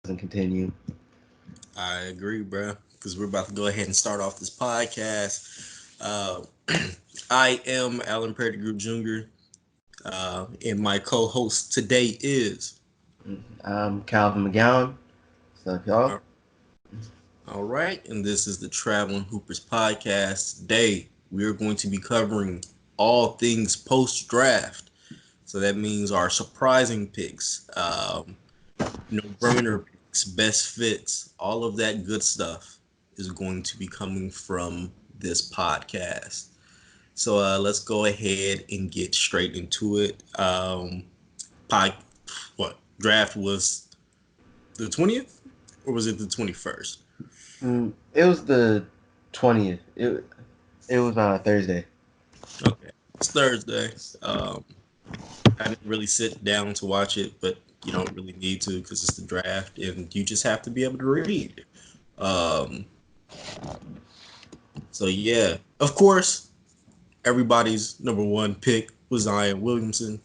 doesn't continue. I agree, bro. Because we're about to go ahead and start off this podcast. Uh, I am Alan Pettigrew Jr. And my co-host today is. I'm Calvin McGowan. What's up, y'all? uh, All right, and this is the Traveling Hoopers podcast. Today we are going to be covering all things post-draft. So that means our surprising picks, no-brainer picks, best fits, all of that good stuff is going to be coming from this podcast. So let's go ahead and get straight into it. Pod, what draft was the 20th or was it the 21st? It was the 20th. It was on a Thursday. Okay, it's Thursday. I didn't really sit down to watch it, but you don't really need to because it's the draft, and you just have to be able to read. Um, so yeah, of course, everybody's number one pick was Zion Williamson.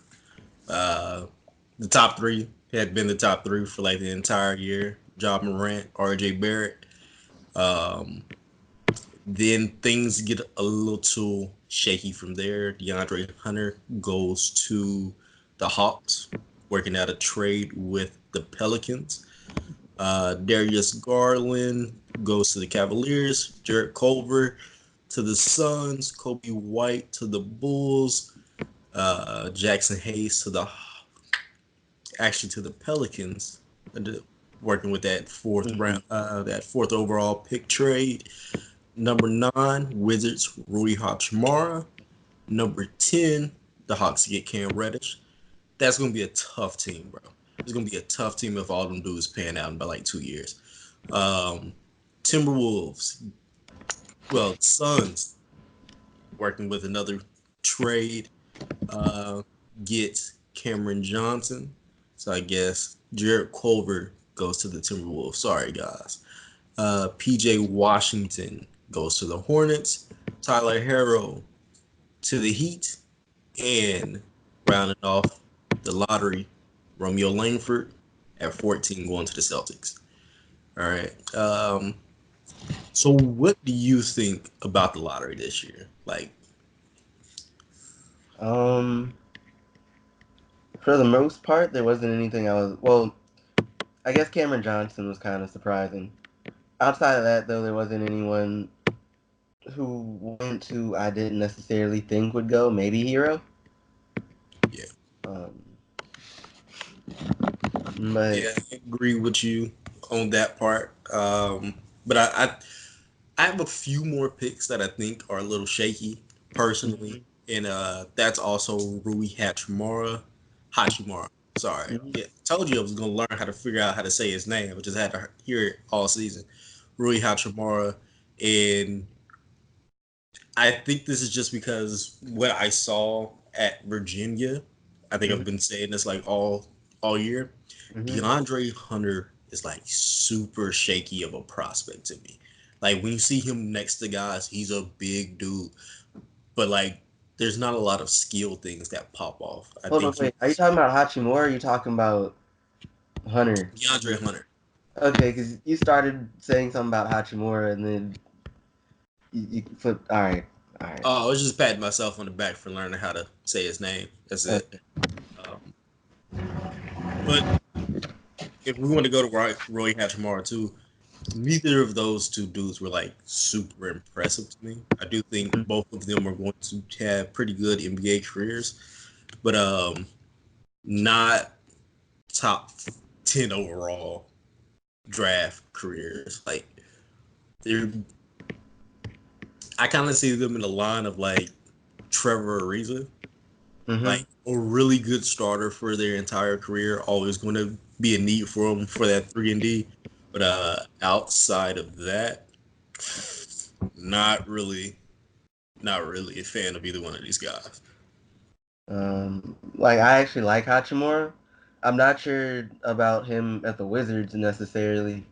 Uh, the top three had been the top three for like the entire year. Ja Morant, RJ Barrett. Um, then things get a little shaky from there. DeAndre Hunter goes to the Hawks, working out a trade with the Pelicans. Darius Garland goes to the Cavaliers. Jarrett Culver to the Suns. Kobe White to the Bulls. Jackson Hayes to the Pelicans, working with that fourth Mm-hmm. round, that fourth overall pick trade. Number 9, Wizards Rui Hachimura. Number 10, the Hawks get Cam Reddish. That's gonna be a tough team, bro. It's gonna be a tough team if all them dudes pan out in about like 2 years. Um, Timberwolves, Suns working with another trade. Uh, get Cameron Johnson. So I guess Jarrett Culver goes to the Timberwolves. Sorry, guys. PJ Washington goes to the Hornets. Tyler Harrow to the Heat. And rounding off the lottery, Romeo Langford at 14 going to the Celtics. All right. So what do you think about the lottery this year? Like, Um, for the most part, there wasn't anything I was. Well, I guess Cameron Johnson was kind of surprising. Outside of that, though, there wasn't anyone who went who I didn't necessarily think would go. Maybe Hero. yeah, Um, but yeah, I agree with you on that part. But I have a few more picks that I think are a little shaky personally, mhm, and that's also Rui Hachimura. Sorry, mhm. yeah, told you I was gonna learn how to figure out how to say his name. I just had to hear it all season. Rui Hachimura, and I think this is just because what I saw at Virginia. I think Mhm. I've been saying this like all year. Mhm. DeAndre Hunter is like super shaky of a prospect to me. Like when you see him next to guys, he's a big dude, but like there's not a lot of skill things that pop off. I Hold on, think wait. Are you he's talking about Hachimura? Or are you talking about Hunter? DeAndre Hunter. Okay, because you started saying something about Hachimura, and then you flipped. All right, all right. Oh, I was just patting myself on the back for learning how to say his name. That's it. Okay. Um, but if we want to go to Roy Hachimura too, neither of those two dudes were like super impressive to me. I do think both of them are going to have pretty good NBA careers, but not top 10 overall draft careers. Like they're, I kind of see them in the line of like Trevor Ariza, Mm-hmm. like a really good starter for their entire career. Always going to be a need for them for that 3 and D, but outside of that, not really, not really a fan of either one of these guys. Like I actually like Hachimura. I'm not sure about him at the Wizards necessarily,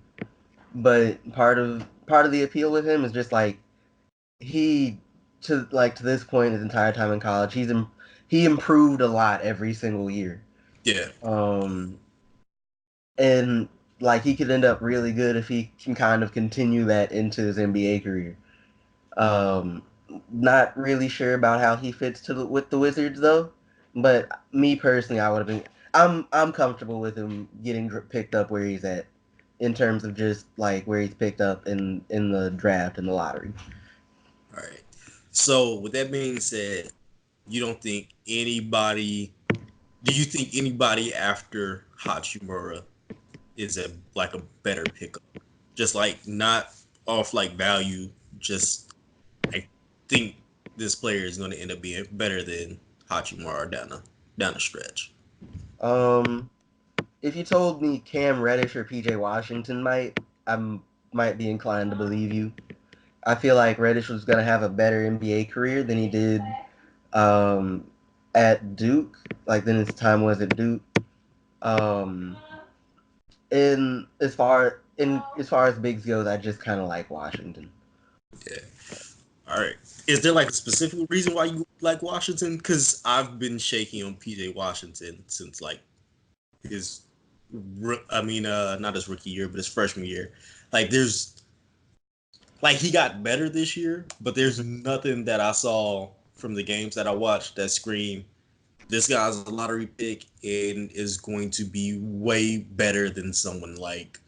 but part of the appeal with him is just like he to this point his entire time in college he improved a lot every single year. Yeah, Um, and like he could end up really good if he can kind of continue that into his NBA career. Um, Not really sure about how he fits with the Wizards though, but me personally, I would have been. I'm comfortable with him getting picked up where he's at, in terms of just like where he's picked up in the draft and the lottery. All right. So with that being said, you don't think anybody? Do you think anybody after Hachimura is a better pickup? Just like not off like value. Just I think this player is going to end up being better than Hachimura down the stretch. Um, if you told me Cam Reddish or PJ Washington might be inclined to believe you. I feel like Reddish was gonna have a better NBA career than he did um, at Duke, like than his time was at Duke. Um, in as far as bigs goes, I just kind of like Washington. Yeah. All right. Is there like a specific reason why you like Washington? Because I've been shaking on PJ Washington since like his, not his rookie year, but his freshman year. Like there's like he got better this year, but there's nothing that I saw from the games that I watched that scream this guy's a lottery pick and is going to be way better than someone like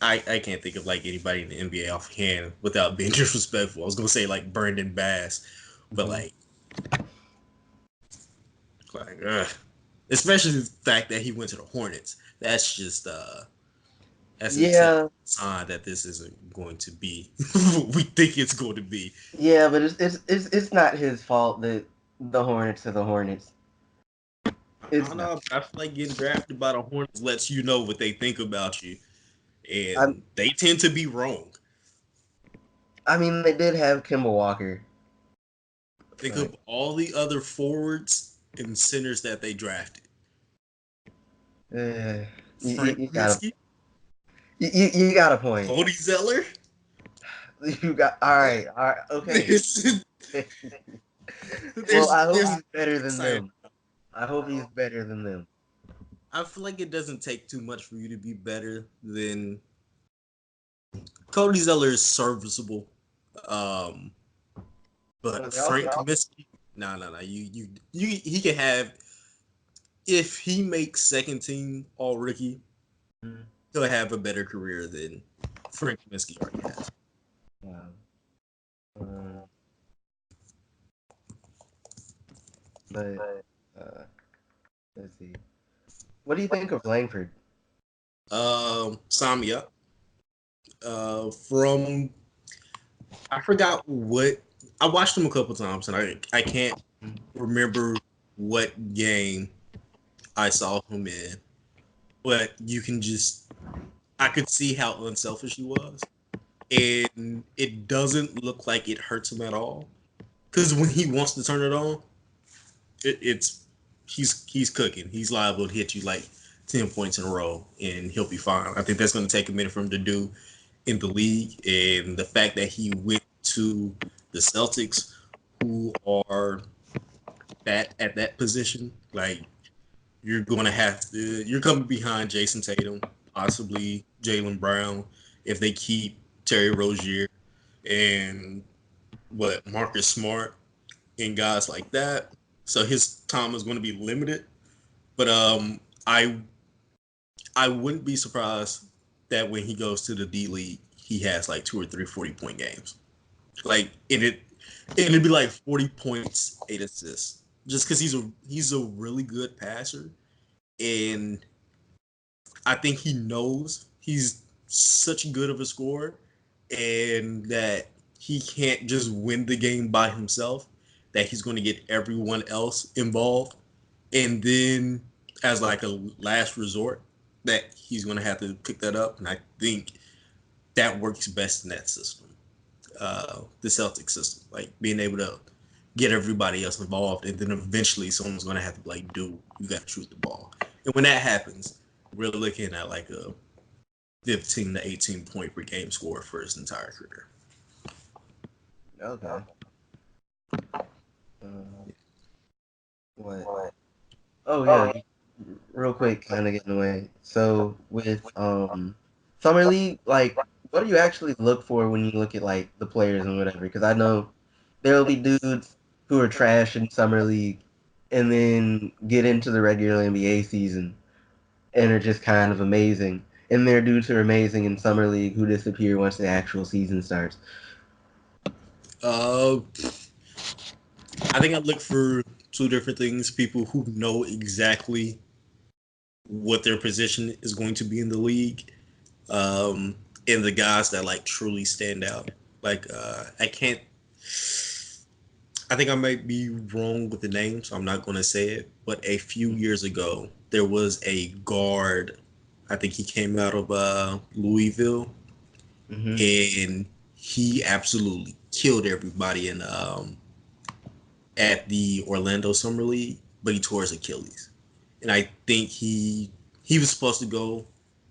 I can't think of like anybody in the NBA offhand without being disrespectful. I was gonna say like Brandon Bass, but Mhm. like especially the fact that he went to the Hornets. That's just that's a Yeah, sign that this isn't going to be what we think it's going to be. yeah, but it's not his fault that the Hornets are the Hornets. I It's don't not. know. I feel like getting drafted by the Hornets lets you know what they think about you, I and they tend to be wrong. I mean, they did have Kimball Walker. Think Like, of all the other forwards and centers that they drafted. uh, Frank you got a Kaminsky, you got a point. Cody Zeller. You got all right, okay. There's Well, I hope there's he's better than excited. them. I hope he's better than them. I feel like it doesn't take too much for you to be better than Cody Zeller is serviceable. Um, Well, but they also Frank Kaminsky, no. He can have if he makes second team all rookie, he'll have a better career than Frank Kaminsky already has. wow. Uh, but uh, let's see. What do you think of Langford? Sign me up. From I forgot what I watched him a couple times, and I can't remember what game I saw him in, but you can just I could see how unselfish he was, and it doesn't look like it hurts him at all. Because when he wants to turn it on, it's he's cooking. He's liable to hit you like 10 points in a row, and he'll be fine. I think that's going to take a minute for him to do in the league, and the fact that he went to the Celtics, who are that at that position, like you're coming behind Jason Tatum, possibly Jaylen Brown, if they keep Terry Rozier and what Marcus Smart and guys like that. So his time is going to be limited. But I wouldn't be surprised that when he goes to the D League, he has like 2 or 3 40 point games. Like it'd be like 40 points, 8 assists. Just because he's a really good passer, and I think he knows he's such good of a scorer, and that he can't just win the game by himself. That he's going to get everyone else involved, and then as like a last resort, that he's going to have to pick that up. And I think that works best in that system, the Celtic system, like being able to get everybody else involved, and then eventually someone's going to have to like, dude, you got to shoot the ball. And when that happens, we're looking at like a 15 to 18 point per game score for his entire career. Okay. Uh, what? Oh yeah. real quick, kind of getting away. So with summer league, like, what do you actually look for when you look at like the players and whatever? Because I know there'll be dudes who are trash in summer league, and then get into the regular NBA season and are just kind of amazing. And there are dudes who are amazing in summer league who disappear once the actual season starts. Uh, I think I look for two different things: people who know exactly what their position is going to be in the league, um, and the guys that like truly stand out. Like I can't. I think I might be wrong with the name, so I'm not going to say it. But a few years ago, there was a guard. I think he came out of Louisville, Hmm. and he absolutely killed everybody in at the Orlando Summer League, but he tore his Achilles, and I think he was supposed to go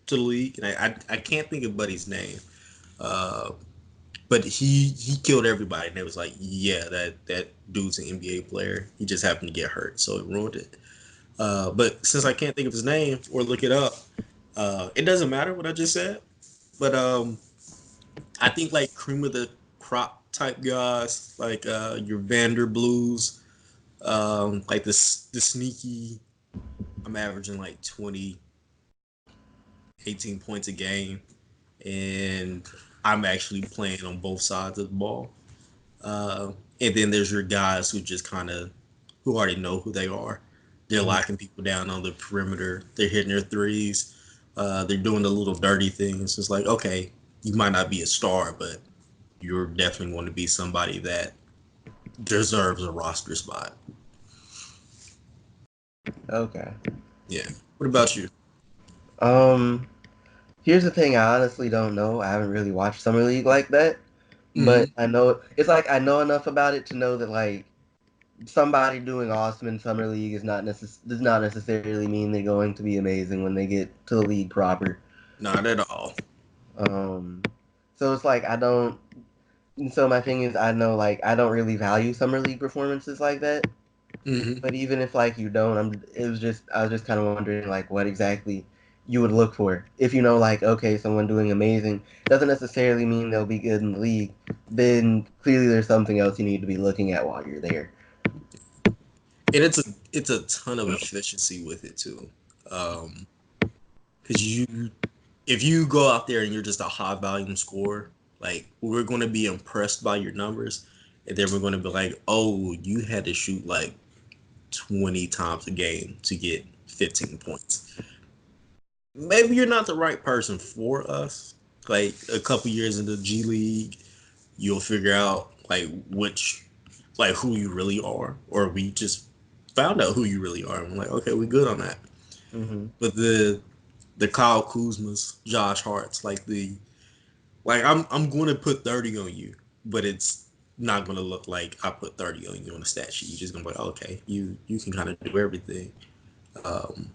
to the league, and I can't think of Buddy's name, uh, but he killed everybody, and it was like, yeah, that dude's an NBA player. He just happened to get hurt, so it ruined it. But since I can't think of his name or look it up, it doesn't matter what I just said. But I think like cream of the crop type guys, like your Vander Blues, like the sneaky. I'm averaging like 20, 18 points a game, and I'm actually playing on both sides of the ball. Uh, and then there's your guys who just kind of who already know who they are. They're Hmm. locking people down on the perimeter. They're hitting their threes. They're doing the little dirty things. It's like, okay, you might not be a star, but you're definitely going to be somebody that deserves a roster spot. Okay. Yeah. What about you? Um, Here's the thing, I honestly don't know. I haven't really watched Summer League like that, but Mm-hmm. I know it's like I know enough about it to know that like somebody doing awesome in Summer League does not necessarily mean they're going to be amazing when they get to the league proper. Not at all. Um, so it's like I don't. So my thing is, I know like I don't really value Summer League performances like that. Mm-hmm. But even if like you don't, I was just kind of wondering like what exactly you would look for. If you know like okay, someone doing amazing doesn't necessarily mean they'll be good in the league, then clearly there's something else you need to be looking at while you're there. And it's a ton of efficiency with it too. Um, because you if you go out there and you're just a high volume scorer, like we're going to be impressed by your numbers, and then we're going to be like, oh, you had to shoot like 20 times a game to get 15 points. Maybe you're not the right person for us. Like a couple years in the G League, you'll figure out like which like who you really are, or we just found out who you really are, and we're like, okay, we good on that. Hmm. But the Kyle Kuzmas, Josh Hart's, like the like I'm going to put 30 on you, but it's not going to look like I put 30 on you on the stat sheet. You're just going to be like, okay, you can kind of do everything. Um,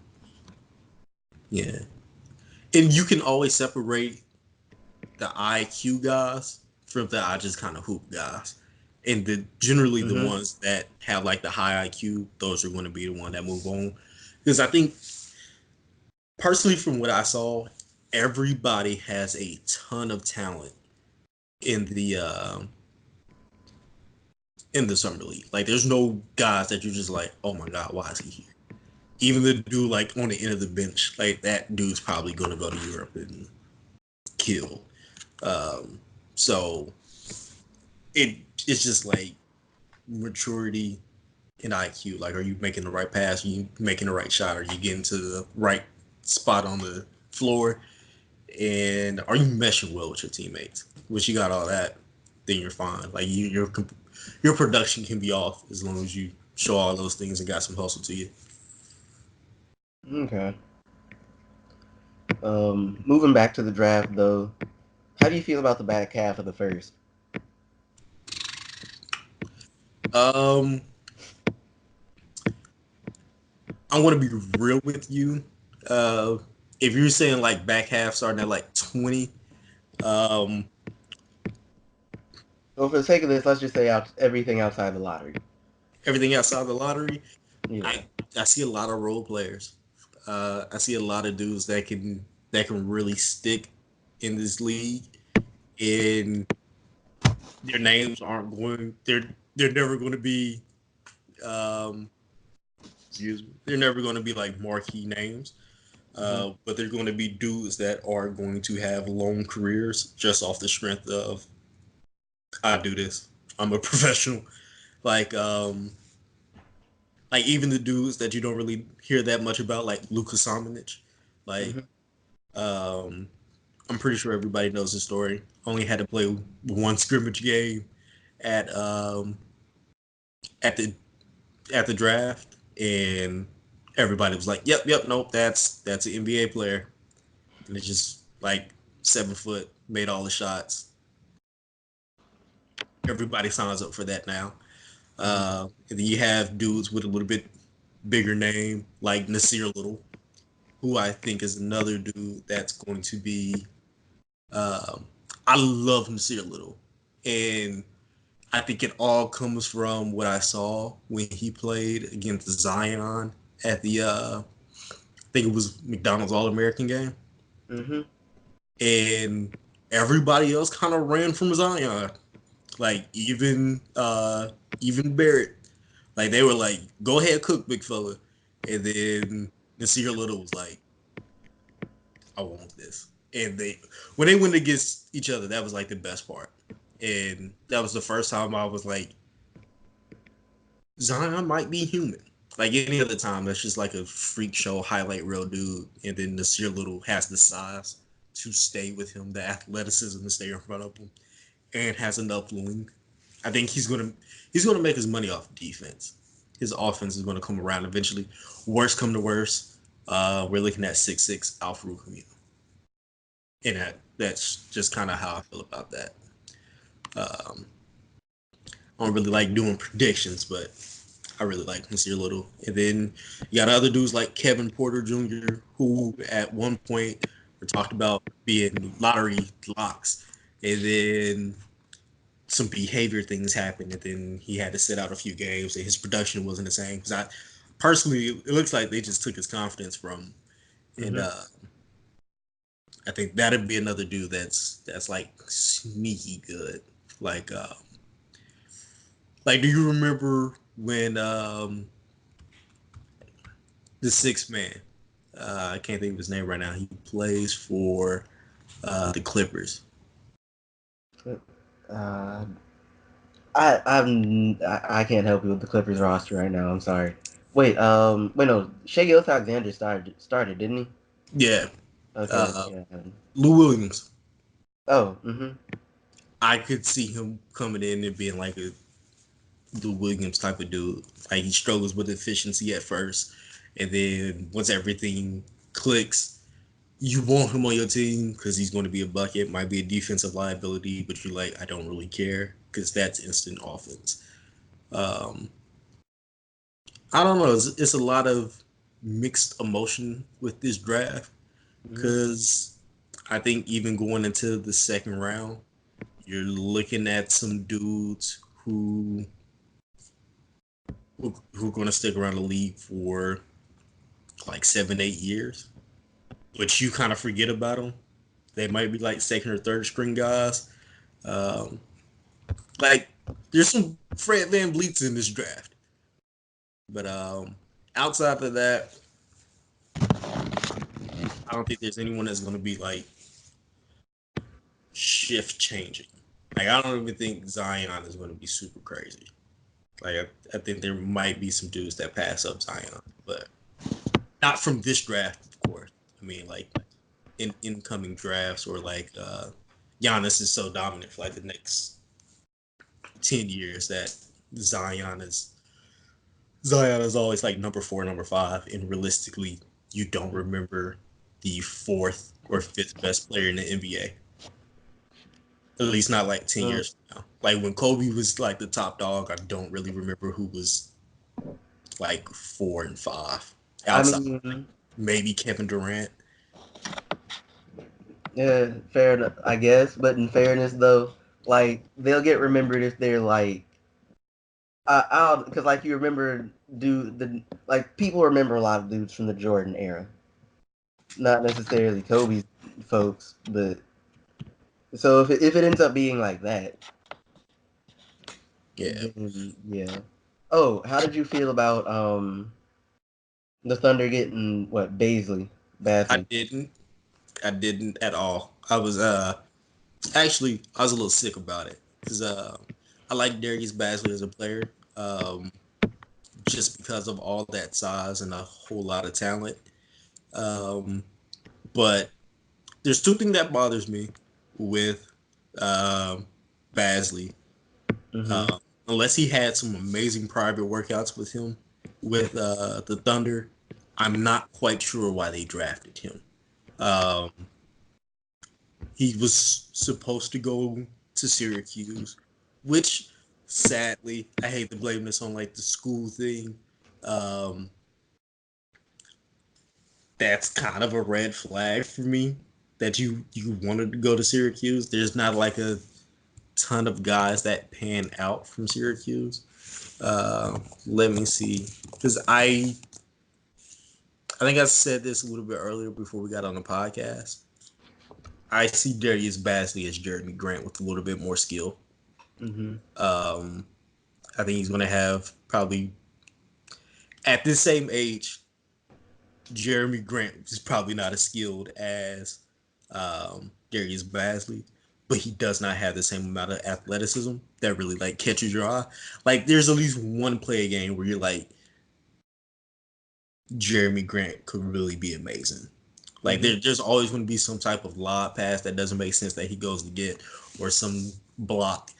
yeah, and you can always separate the IQ guys from the I just kind of hoop guys. And generally the Hmm. ones that have like the high IQ, those are going to be the one that move on. Because I think personally, from what I saw, everybody has a ton of talent in the summer league. Like, there's no guys that you're just like, oh my god, why is he here? Even the dude like on the end of the bench, like that dude's probably going to go to Europe and kill. Um, so it's just like maturity and IQ. Like, are you making the right pass? Are you making the right shot? Are you getting to the right spot on the floor? And are you meshing well with your teammates? Once you got all that, then you're fine. Like your production can be off as long as you show all those things and got some hustle to you. Okay. Moving back to the draft though, how do you feel about the back half of the first? Um, I'm gonna be real with you. Uh, if you're saying like back half starting at like 20, um, Well, for the sake of this, let's just say out everything outside the lottery. everything outside the lottery, Yeah. I I see a lot of role players. I see a lot of dudes that can really stick in this league, and their names aren't going. They're never going to be. Um, excuse me. They're never going to be like marquee names. Hmm. But they're going to be dudes that are going to have long careers just off the strength of I do this. I'm a professional. Like like even the dudes that you don't really hear that much about, like Luka Samanic. Like Hmm. um, I'm pretty sure everybody knows the story. Only had to play one scrimmage game at um, at the at the draft, and everybody was like, "Yep, yep, nope, that's an NBA player." And it's just like 7 foot, made all the shots. Everybody signs up for that now. Hmm. And then you have dudes with a little bit bigger name, like Nasir Little, who I think is another dude that's going to be. Um, I love Nasir Little, and I think it all comes from what I saw when he played against Zion at the. I think it was McDonald's All American game, Hmm. and everybody else kind of ran from Zion. Like even Barrett, like they were like, "Go ahead, cook, big fella," and then Nasir Little was like, "I want this." And they when they went against each other, that was like the best part, and that was the first time I was like, Zion might be human. Like any other time, that's just like a freak show highlight reel dude, and then Nasir Little has the size to stay with him, the athleticism to stay in front of him, and has enough length. I think he's gonna make his money off defense. His offense is gonna come around eventually. Worst come to worst, we're looking at 6'6" Alfred Camino, and that's just kind of how I feel about that. Um, I don't really like doing predictions, but I really like Nasir Little. And then you got other dudes like Kevin Porter Jr., who at one point were talked about being lottery locks, and then some behavior things happened, and then he had to sit out a few games, and his production wasn't the same. Because I personally, it looks like they just took his confidence from him, and Hmm. I think that'd be another dude that's like sneaky good. Like, like, do you remember when the sixth man? I can't think of his name right now. He plays for the Clippers. Uh, I can't help you with the Clippers roster right now. I'm sorry. Wait, no. Shea Alexander started, didn't he? Yeah, Okay, uh, yeah. Lou Williams. Oh, mm-hmm. I could see him coming in and being like a Lou Williams type of dude. Like he struggles with efficiency at first, and then once everything clicks, you want him on your team because he's going to be a bucket. Might be a defensive liability, but you're like, I don't really care because that's instant offense. Um, I don't know. It's a lot of mixed emotion with this draft Mm-hmm. because I think even going into the second round, you're looking at some dudes who are going to stick around the league for like 7, 8 years, but you kind of forget about them. They might be like second or third string guys. Um, like there's some Fred Van Vliet's in this draft, but outside of that, I don't think there's anyone that's going to be like shift changing. Like I don't even think Zion is going to be super crazy. Like I think there might be some dudes that pass up Zion, but not from this draft, of course. I mean, like in incoming drafts or like Giannis is so dominant for like the next 10 years that Zion is Zion is always like number four, number five, and realistically, you don't remember the fourth or fifth best player in the NBA. At least not like 10 years from now. Like when Kobe was like the top dog, I don't really remember who was like 4 and 5 I outside. Like mean, maybe Kevin Durant. yeah, fair enough, I guess. But in fairness, though, like they'll get remembered if they're like I'll because like you remember like people remember a lot of dudes from the Jordan era, not necessarily Kobe's folks, but so if it ends up being like that, Yeah, then yeah. Oh, how did you feel about the Thunder getting what I Basley? didn't. I didn't at all. I was actually I was a little sick about it because I like Darius Basley as a player, just because of all that size and a whole lot of talent. Um, but there's two things that bothers me with um, Basley. Mm-hmm. Uh, Unless he had some amazing private workouts with him with the Thunder, I'm not quite sure why they drafted him. Um, he was supposed to go to Syracuse, which sadly, I hate to blame this on like the school thing. Um, that's kind of a red flag for me that you wanted to go to Syracuse. There's not like a ton of guys that pan out from Syracuse. Let me see, because I think I said this a little bit earlier before we got on the podcast. I see Darius Basley as Jeremy Grant with a little bit more skill. Mm-hmm. Um, I think he's going to have probably at this same age. Jeremy Grant is probably not as skilled as Darius Basley, but he does not have the same amount of athleticism that really like catches your eye. Like, there's at least one play a game where you're like, Jeremy Grant could really be amazing. Like, Mm-hmm. there's always going to be some type of lob pass that doesn't make sense that he goes to get, or some block.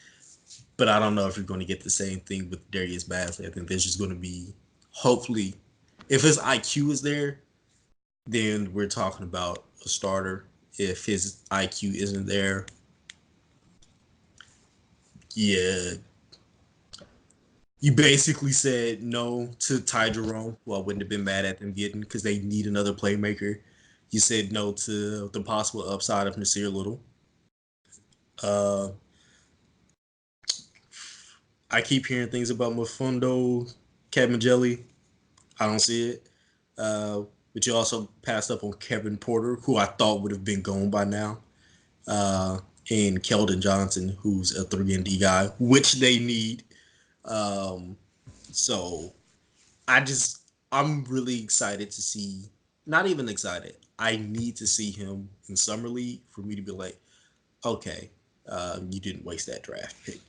But I don't know if you're going to get the same thing with Darius Basley. I think there's just going to be, hopefully, if his IQ is there, then we're talking about a starter. If his IQ isn't there, yeah, you basically said no to Ty Jerome, who I wouldn't have been mad at them getting because they need another playmaker. You said no to the possible upside of Nasir Little. Uh, I keep hearing things about Mafundo, Kevin Jelly. I don't see it. But you also passed up on Kevin Porter, who I thought would have been gone by now. uh, and Keldon Johnson, who's a 3 and D guy, which they need. Um, so I'm really excited to see. Not even excited. I need to see him in summer league for me to be like, okay, you didn't waste that draft pick.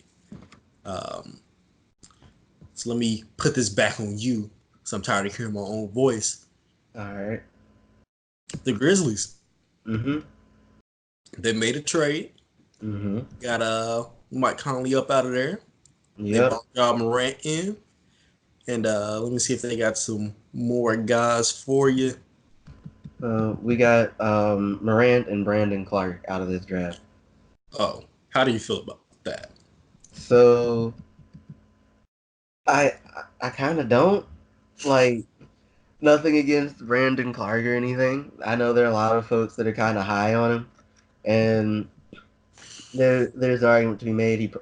Um, so let me put this back on you. So I'm tired of hearing my own voice. All right. The Grizzlies, Mm-hmm. they made a trade. Mm-hmm. Got Mike Conley up out of there. They Yep. brought Ja Morant in. And let me see if they got some more guys for you. We got Morant and Brandon Clark out of this draft. Oh, how do you feel about that? So I kind of don't like nothing against Brandon Clark or anything. I know there are a lot of folks that are kind of high on him, and there's an argument to be made.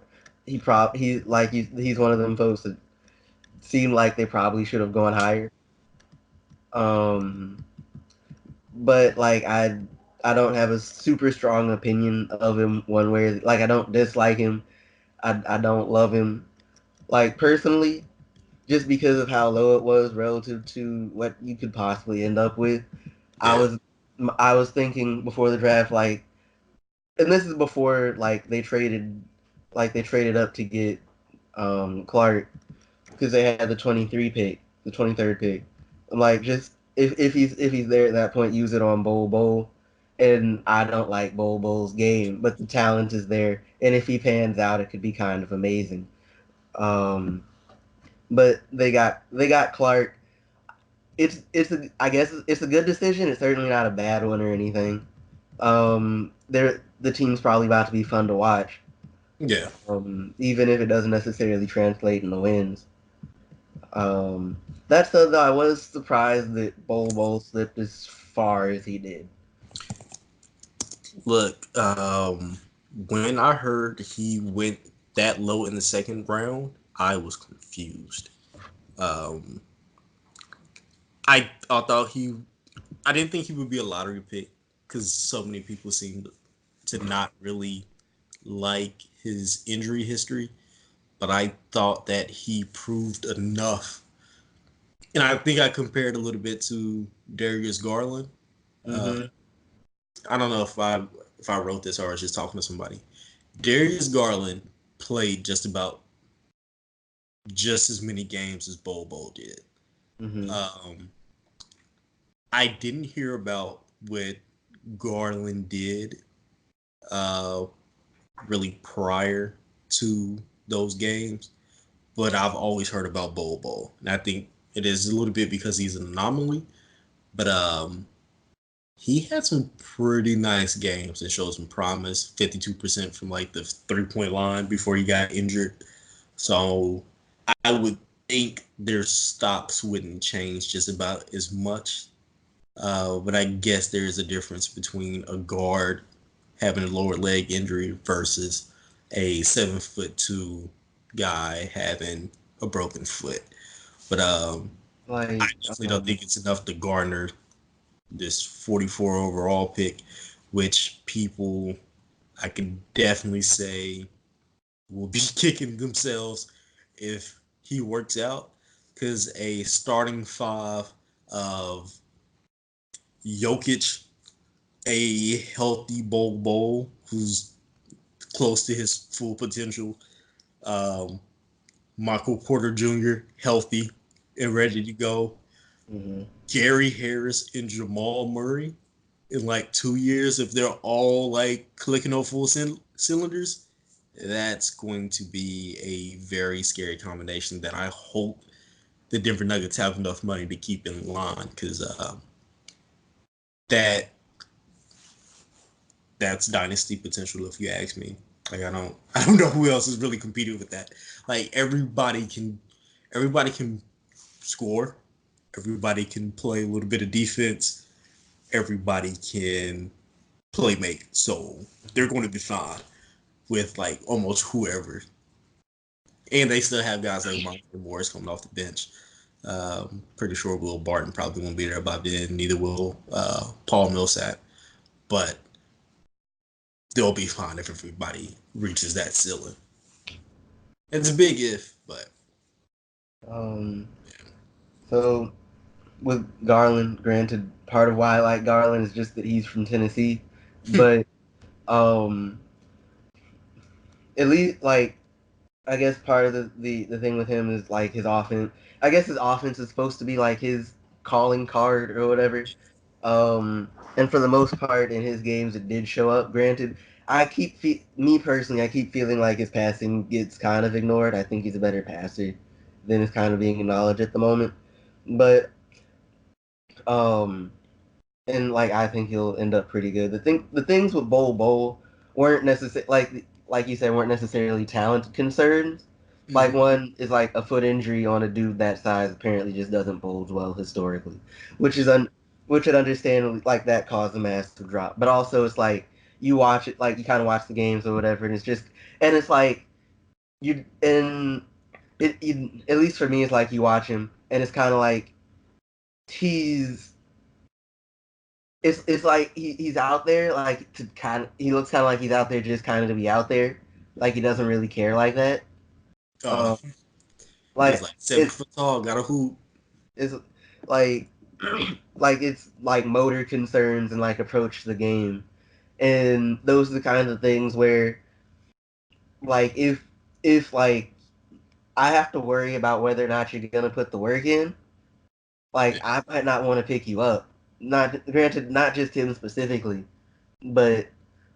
He's one of them folks that seem like they probably should have gone higher. Um, but like I don't have a super strong opinion of him one way. Like I don't dislike him. I don't love him. Like personally, just because of how low it was relative to what you could possibly end up with. I Yeah, was I was thinking before the draft, like, and this is before like they traded up to get Clark because they had the 23 pick, the 23rd pick. I'm like, just if he's there at that point, use it on Bowl. And I don't like Bowl's game, but the talent is there, and if he pans out, it could be kind of amazing. Um, but they got Clark. I guess it's a good decision. It's certainly not a bad one or anything. The team's probably about to be fun to watch, yeah. even if it doesn't necessarily translate into wins. Um, that said, though, I was surprised that Bowl slipped as far as he did. Look, when I heard he went that low in the second round, I was confused. Um, I thought he I didn't think he would be a lottery pick because so many people seemed to not really like his injury history. But I thought that he proved enough, and I think I compared a little bit to Darius Garland. Uh, Mm-hmm. I don't know if I wrote this or I was just talking to somebody. Darius Garland played just about just as many games as Bobo did. Mm-hmm. Um, I didn't hear about what Garland did uh, really prior to those games, but I've always heard about Bobo, and I think it is a little bit because he's an anomaly. But he had some pretty nice games and showed some promise. 52% from like the 3 point line before he got injured. So I would think their stocks wouldn't change just about as much. But I guess there is a difference between a guard having a lower leg injury versus a 7'2" guy having a broken foot. But I Like, definitely don't think it's enough to garner this 44 overall pick, which people I can definitely say will be kicking themselves if he works out. Because a starting five of Jokic, a healthy Bowl who's close to his full potential, um, Michael Porter Jr. healthy and ready to go, mm-hmm. Gary Harris and Jamal Murray in like 2 years, if they're all like clicking on full cylinders, that's going to be a very scary combination that I hope the Denver Nuggets have enough money to keep in line because that that's dynasty potential if you ask me. Like I don't know who else is really competing with that. Like everybody can score, everybody can play a little bit of defense, everybody can play make. So they're going to be fine with like almost whoever. And they still have guys like Monte Morris coming off the bench. Pretty sure Will Barton probably won't be there by then. Neither will Paul Millsap. But they'll be fine if everybody reaches that ceiling. It's a big if, but Um, so with Garland, granted, part of why I like Garland is just that he's from Tennessee, but um, at least like I guess part of the thing with him is like his offense. I guess his offense is supposed to be like his calling card or whatever. And for the most part in his games, it did show up. Granted, me personally, I keep feeling like his passing gets kind of ignored. I think he's a better passer than is kind of being acknowledged at the moment. But um, and like I think he'll end up pretty good. The things with Bowl weren't necessarily like you said weren't necessarily talent concerns. Like mm-hmm. one is like a foot injury on a dude that size apparently just doesn't bode well historically, which is which would understandably like that caused a massive drop. But also it's like you watch it like you kind of watch the games or whatever, and it's just and it's like you and at least for me it's like you watch him and it's kind of like he's it's like he's out there like to kind of he looks kind of like he's out there just kind of to be out there, like he doesn't really care like that. uh, Um, he's like like 7 foot it's tall, got a hoop. it's like like it's like motor concerns and like approach to the game, and those are the kinds of things where like if like I have to worry about whether or not you're gonna put the work in, like I might not want to pick you up. Not granted, not just him specifically, but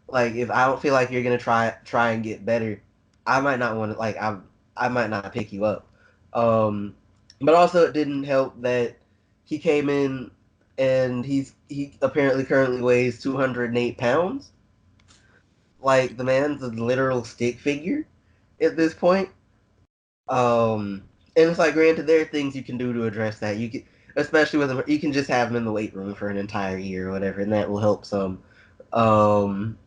like if I don't feel like you're gonna try and get better, I might not want to I might not pick you up. Um, but also it didn't help that he came in and he apparently currently weighs 208 pounds. Like the man's a literal stick figure at this point. Um, and it's like granted there are things you can do to address that. You can especially with him, you can just have him in the weight room for an entire year or whatever, and that will help some. Um,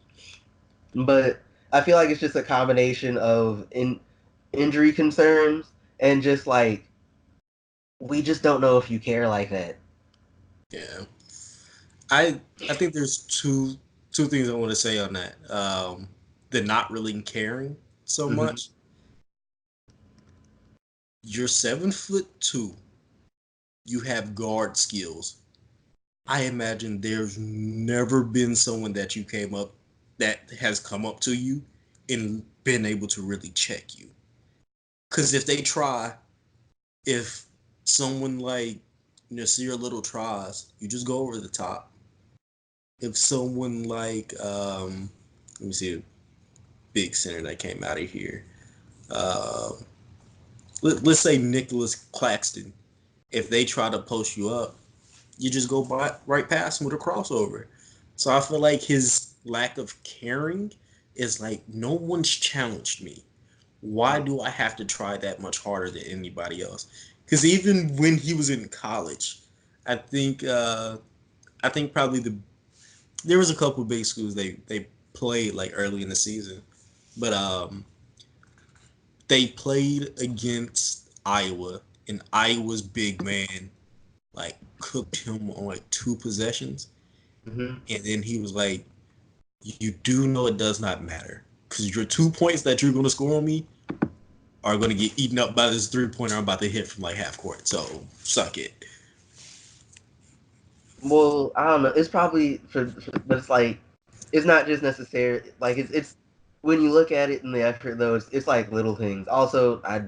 but I feel like it's just a combination of in. injury concerns, and just like we just don't know if you care like that. Yeah. I think there's two things I want to say on that. The not really caring so Hmm. much. You're 7'2". You have guard skills. I imagine there's never been someone that you came up that has come up to you and been able to really check you. Because if they try, if someone like Nasir Little tries, you just go over the top. If someone like let me see a big center that came out of here. Uh, let's say Nicholas Claxton. If they try to post you up, you just go by, right past him with a crossover. So I feel like his lack of caring is like no one's challenged me. Why do I have to try that much harder than anybody else? Because even when he was in college, I think I think probably there was a couple of big schools they played like early in the season, but they played against Iowa, and Iowa's big man like cooked him on like two possessions, Hmm. and then he was like, "You do know it does not matter because your 2 points that you're going to score on me are going to get eaten up by this 3 pointer I'm about to hit from like half court. So suck it." Well, I don't know. It's probably but it's like it's not just necessary. Like it's when you look at it in the effort though, it's like little things. Also, I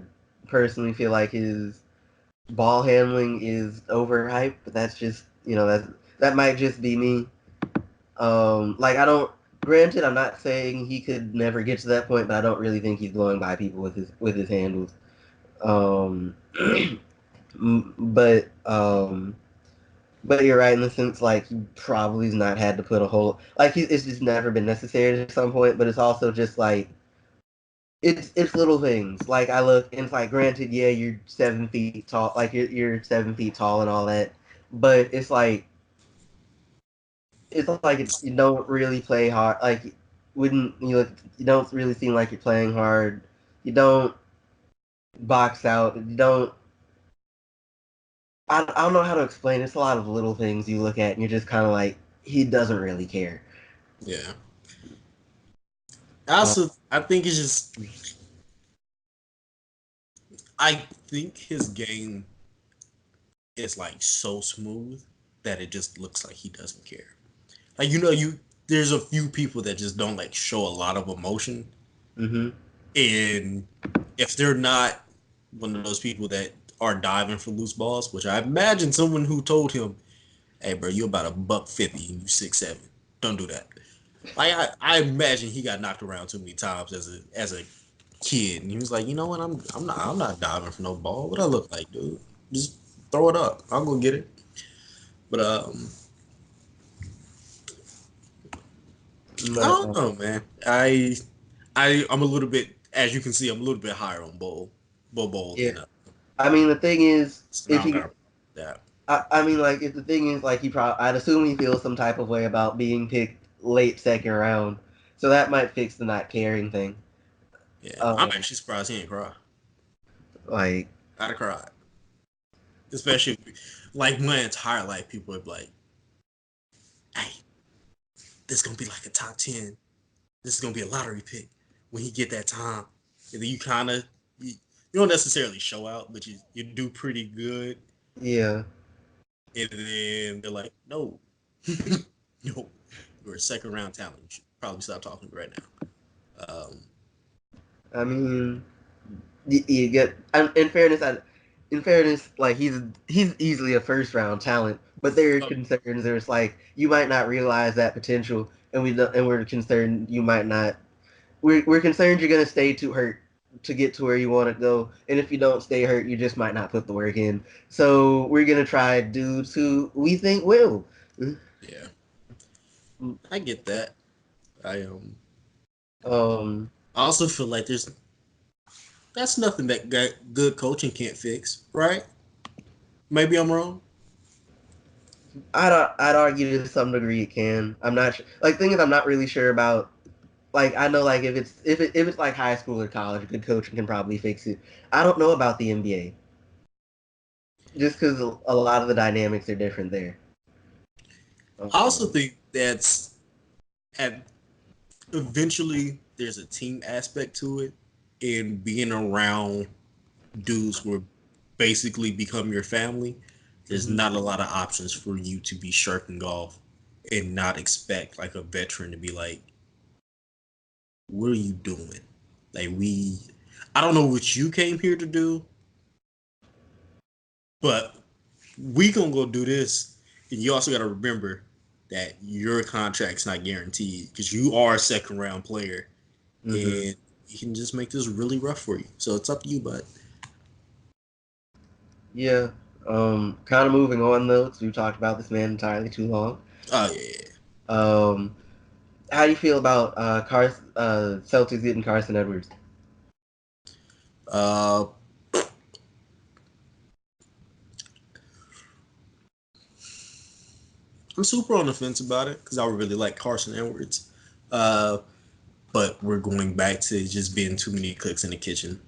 personally feel like his ball handling is overhyped, but that's just that might just be me. Like I don't. Granted, I'm not saying he could never get to that point, but I don't really think he's blowing by people with his handles. Um, but but you're right in the sense like he probably's not had to put a whole like it's just never been necessary at some point. But it's also just like it's little things. Like I look and it's like granted, yeah, you're 7 feet tall, like you're 7 feet tall and all that, but you don't really play hard. Like wouldn't you look? You don't really seem like you're playing hard. You don't box out. You don't. I don't know how to explain. It's a lot of little things you look at and you're just kind of like he doesn't really care. Yeah. Uh, Also, I think it's just I think his game is like so smooth that it just looks like he doesn't care. Like you there's a few people that just don't like show a lot of emotion, mm-hmm. and if they're not one of those people that are diving for loose balls, which I imagine someone who told him, "Hey, bro, you about a buck 50 and you 6'7". Don't do that." Like I imagine he got knocked around too many times as a kid, and he was like, "You know what? I'm not diving for no ball. What I look like, dude? Just throw it up. I'll go get it." But I But don't know, man. I'm a little bit, as you can see, I'm a little bit higher on Bowl yeah, than I mean the thing is, so if now I'm he, gonna that. I mean like if the thing is like he probably, I'd assume he feels some type of way about being picked late second round, so that might fix the not caring thing. Yeah, I'm Um, actually surprised he ain't cry. like I'd have cried, especially like my entire life. People would be like, "Hey, this is gonna be like a top 10. This is gonna be a lottery pick when he get that time." And then you don't necessarily show out, but you do pretty good. yeah, And then they're like, "No, no, you're a second round talent. You should probably stop talking right now." I mean you get in fairness, like he's easily a first round talent, but there are Um, concerns. There's like you might not realize that potential, and we're concerned you might not. We're concerned you're gonna stay too hurt to get to where you want to go, and if you don't stay hurt, you just might not put the work in. So we're gonna try dudes who we think will. yeah, I get that. I Um, I also feel like that's nothing that good coaching can't fix, right? Maybe I'm wrong. I'd argue to some degree it can. I'm not sure. Like, thing is, I'm not really sure about. Like I know, like if it's like high school or college, a good coach can probably fix it. I don't know about the NBA, just because a lot of the dynamics are different there. I also Um, think that's at eventually there's a team aspect to it, and being around dudes who are basically become your family. There's mhm. not a lot of options for you to be sharping off and not expect like a veteran to be like, "What are you doing?" Like I don't know what you came here to do, but we gonna go do this. And you also got to remember that your contract's not guaranteed because you are a second round player, Hmm. and he can just make this really rough for you. So it's up to you, bud. Yeah. Kind of moving on though, 'cause we've talked about this man entirely too long. Oh yeah. Um, how do you feel about Celtics getting Carson Edwards? Uh, I'm super on the fence about it because I really like Carson Edwards. Uh, but we're going back to just being too many cooks in the kitchen.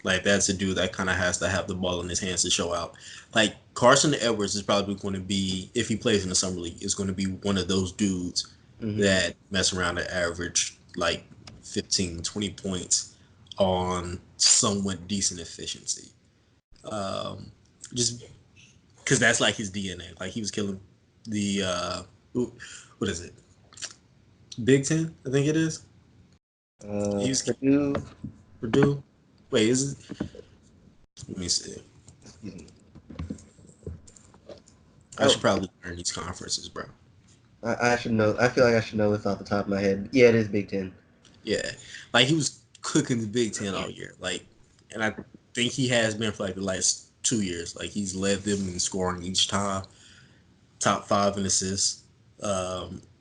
Like that's a dude that kind of has to have the ball in his hands to show out. Like Carson Edwards is probably going to be, if he plays in the summer league, is going to be one of those dudes Hmm. that mess around and average like 15, 20 points on somewhat decent efficiency. Um, just because that's like his DNA. Like he was killing the what is it? Big Ten, I think it is. He was Purdue. Purdue. Wait, is it? Let me see. Excuse me. I Oh, should probably learn these conferences, bro. I should know. I feel like I should know this off the top of my head. Yeah, it is Big Ten. Yeah, like he was cooking the Big Ten all year. Like, and I think he has been for like the last 2 years. Like he's led them in scoring each time. Top five in assists.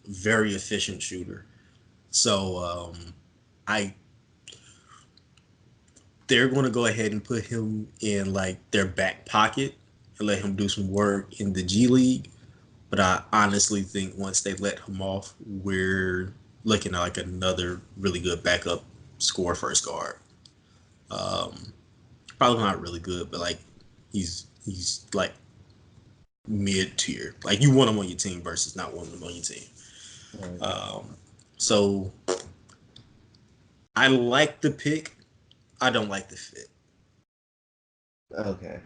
Very efficient shooter. So I they're going to go ahead and put him in like their back pocket and let him do some work in the G League. But I honestly think once they let him off, we're looking at like another really good backup score first guard. Um, Probably not really good, but like he's like mid tier. Like you want him on your team versus not wanting him on your team. Right. Um, so I like the pick. I don't like the fit. Okay.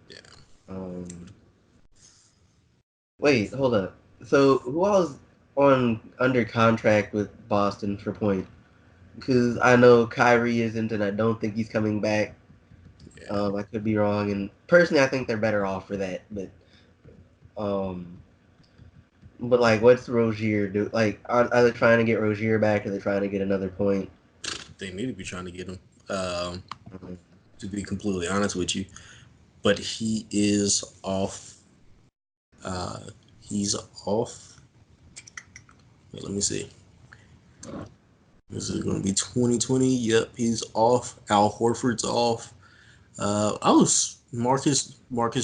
Yeah. Um, Wait, hold up. So who else on under contract with Boston for point? Because I know Kyrie isn't, and I don't think he's coming back. Yeah. I could be wrong, and personally, I think they're better off for that. Um, but like, what's Rozier do? Like, are they trying to get Rozier back, or are they trying to get another point? They need to be trying to get him. Um, Mhm. to be completely honest with you, but he is off. Uh, he's off. Wait, let me see. This is going to be 2020. Yep, he's off. Al Horford's off. I was Marcus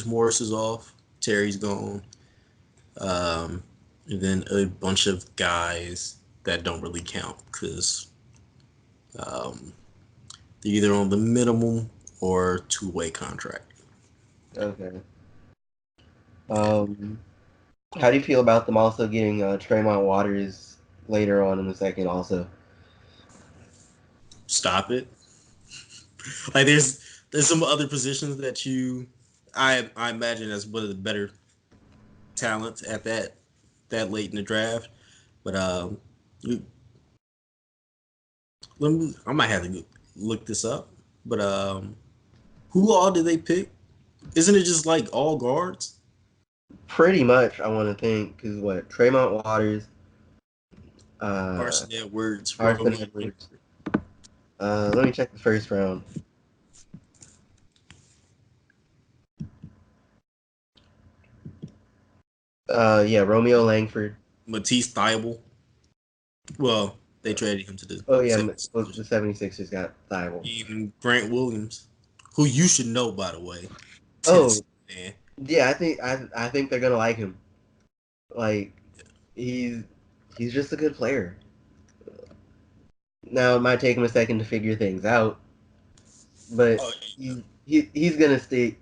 Morris is off. Terry's gone. Um, and then a bunch of guys that don't really count because um, they're either on the minimum or two-way contract. Okay. Yeah. Um, how do you feel about them also getting Tremont Waters later on in the second? Also, Stop it. Like there's some other positions that I imagine as one of the better talents at that late in the draft. But you, I might have to look this up. But who all did they pick? Isn't it just like all guards? pretty much, I want to think because what Tremont Waters, uh, Carson Edwards, Arson Romeo Edwards. Langford. Let me check the first round. Yeah, Romeo Langford. Matisse Thybulle. Well, they traded him to the Oh yeah, well, 76ers. the 76ers got Thibault. Even Grant Williams, who you should know by the way, Oh Tennessee man. yeah, I think they're gonna like him. Like he's he's just a good player. Now it might take him a second to figure things out, but Oh, yeah. he's gonna stay.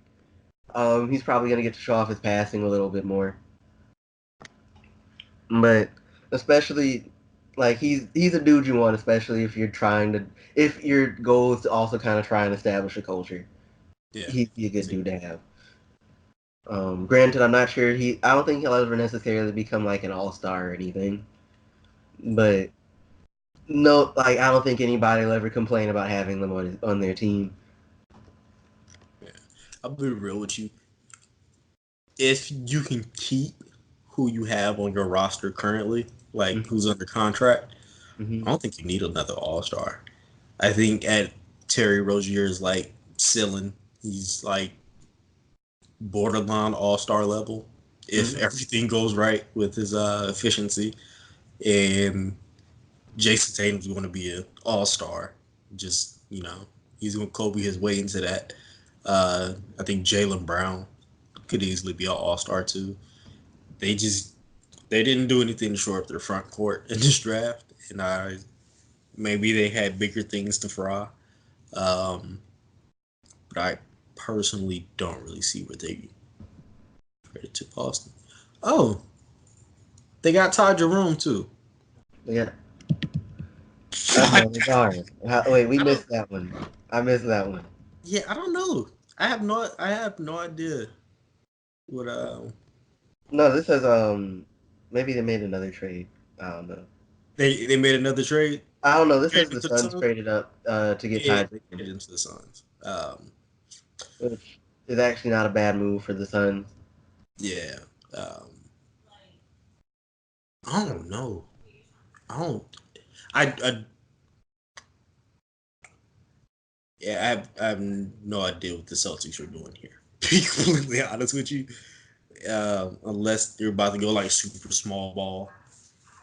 He's probably gonna get to show off his passing a little bit more, but especially like he's a dude you want, especially if you're trying to if your goal is to also kind of try and establish a culture. Yeah. He'd be a good dude to have. Granted, I'm not sure I don't think he'll ever necessarily become like an all star or anything, but no, like I don't think anybody will ever complain about having them on their team. Yeah. I'll be real with you. If you can keep who you have on your roster currently, like Mm-hmm. who's under contract, Mm-hmm. I don't think you need another All Star. I think at Terry Rozier's like ceiling, he's like borderline All Star level if Mm-hmm. everything goes right with his efficiency. And Jason Tatum's going to be an All Star. Just he's going to Kobe his way into that. I think Jaylen Brown could easily be an All Star too. They just they didn't do anything to shore up their front court in this draft, and maybe they had bigger things to fry. Um, but I personally don't really see where they traded to Boston. Oh, they got Ty Jerome too. Yeah. I, Darn. Wait, we I don't. missed that one. I missed that one. Yeah, I don't know. I have no idea what. No, this says maybe they made another trade. I don't know. They made another trade. I don't know. This says Traded the to the Suns Suns. traded up to get Yeah, Ty they Jerome, traded into the Suns. which is actually not a bad move for the Suns. Yeah. Um, I don't know. I don't. I Yeah, I have no idea what the Celtics are doing here. To be completely honest with you, unless they're about to go like super small ball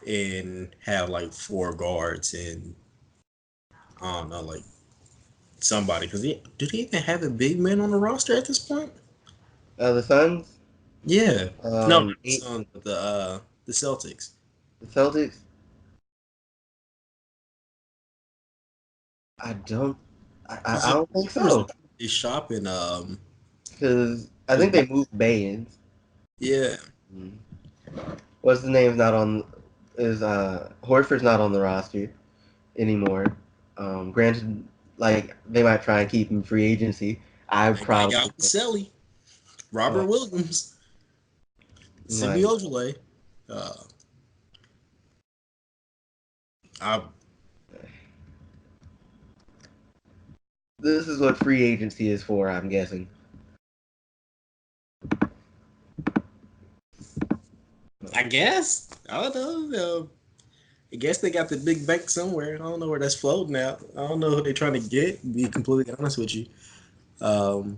and have like four guards and I don't know, like somebody. Because do they even have a big man on the roster at this point? The Suns, Yeah, no, not the eight. Suns, but the Celtics. The Celtics. I don't. I Because don't think rumors so. is shopping. Because I Because think they moved Baynes. yeah, Mm. What's the name's not on? Is Horford's not on the roster anymore? Granted, like they might try and keep him free agency. I that guy probably Yabusele, uh, Robert Williams, Simi like Ojale. Uh, I this is what free agency is for. I'm guessing. I guess. I don't know. I guess they got the big bank somewhere. I don't know where that's floating out. I don't know who they're trying to get. To be completely honest with you, um,